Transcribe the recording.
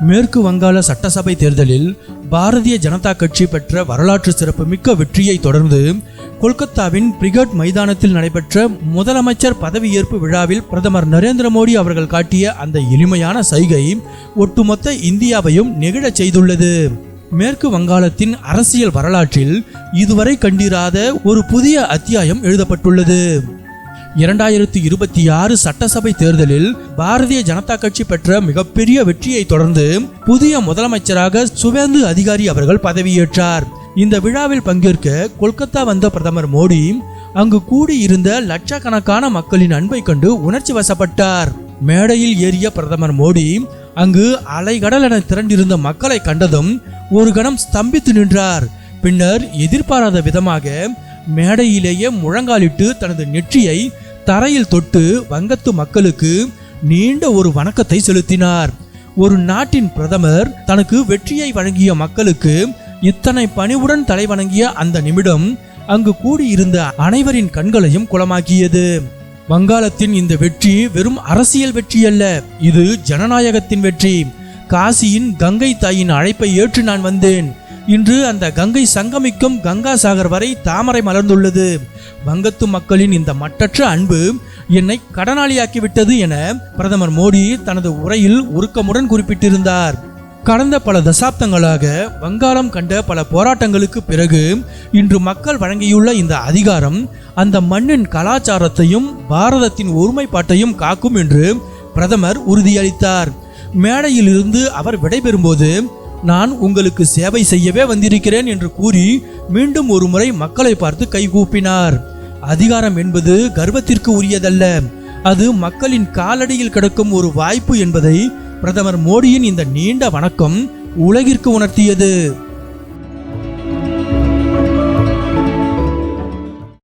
மேற்கு வங்காள சட்டசபை தேர்தலில் பாரதிய ஜனதா கட்சி பெற்ற வரலாற்று சிறப்புமிக்க வெற்றியை தொடர்ந்து கொல்கத்தாவின் பிரிகேட் மைதானத்தில் நடைபெற்ற முதலமைச்சர் பதவியேற்பு விழாவில் பிரதமர் நரேந்திர மோடி அவர்கள் காட்டிய அந்த எளிமையான சைகை ஒட்டுமொத்த இந்தியாவையும் நெகிழச் செய்துள்ளது. மேற்கு வங்காளத்தின் அரசியல் வரலாற்றில் இதுவரை கண்டிராத ஒரு புதிய அத்தியாயம் எழுதப்பட்டுள்ளது. 2026 சட்டசபை தேர்தலில் பாரதிய ஜனதா கட்சி பெற்ற மிகப்பெரிய வெற்றியை தொடர்ந்து புதிய முதலமைச்சராக சுவேந்து அதிகாரி அவர்கள் பதவியேற்றார். இந்த விழாவில் பங்கேற்க கொல்கத்தா வந்த பிரதமர் மோடி அங்கு கூடியிருந்த லட்சக்கணக்கான மக்களின் அன்பை கண்டு உணர்ச்சி வசப்பட்டார். மேடையில் ஏறிய பிரதமர் மோடி அங்கு அலைகடல் என திரண்டிருந்த மக்களை கண்டதும் ஒரு கணம் ஸ்தம்பித்து நின்றார். பின்னர் எதிர்பாராத விதமாக மேடையிலேயே முழங்காலிட்டு தனது நெற்றியை தரையில் தொட்டு வங்கத்து மக்களுக்கு நீண்ட ஒரு வணக்கத்தை செலுத்தினார். ஒரு நாட்டின் பிரதமர் தனக்கு வெற்றியை வழங்கிய மக்களுக்கு இத்தனை பணிவுடன் தலை வணங்கிய அந்த நிமிடம் அங்கு கூடியிருந்த அனைவரின் கண்களையும் குளமாக்கியது. வங்காளத்தின் இந்த வெற்றி வெறும் அரசியல் வெற்றி அல்ல, இது ஜனநாயகத்தின் வெற்றி. காசியின் கங்கை தாயின் அழைப்பை ஏற்று நான் வந்தேன். இன்று அந்த கங்கை சங்கமிக்கும் கங்கா சாகர் வரை தாமரை மலர்ந்துள்ளது. வங்கத்து மக்களின் இந்த மட்டற்ற அன்பு என்னை கடனாளியாக்கிவிட்டது என பிரதமர் மோடி தனது உரையில் உருக்கமுடன் குறிப்பிட்டிருந்தார். கடந்த பல தசாப்தங்களாக வங்காளம் கண்ட பல போராட்டங்களுக்கு பிறகு இன்று மக்கள் வழங்கியுள்ள இந்த அதிகாரம் அந்த மண்ணின் கலாச்சாரத்தையும் பாரதத்தின் ஒருமைப்பாட்டையும் காக்கும் என்று பிரதமர் உறுதியளித்தார். மேடையில் இருந்து அவர் விடைபெறும்போது, நான் உங்களுக்கு சேவை செய்யவே வந்திருக்கிறேன் என்று கூறி மீண்டும் ஒரு முறை மக்களை பார்த்து கைகூப்பினார். அதிகாரம் என்பது கர்வத்திற்கு உரியதல்ல, அது மக்களின் காலடியில் கிடக்கும் ஒரு வாய்ப்பு என்பதை பிரதமர் மோடியின் இந்த நீண்ட வணக்கம் உலகிற்கு உணர்த்தியது.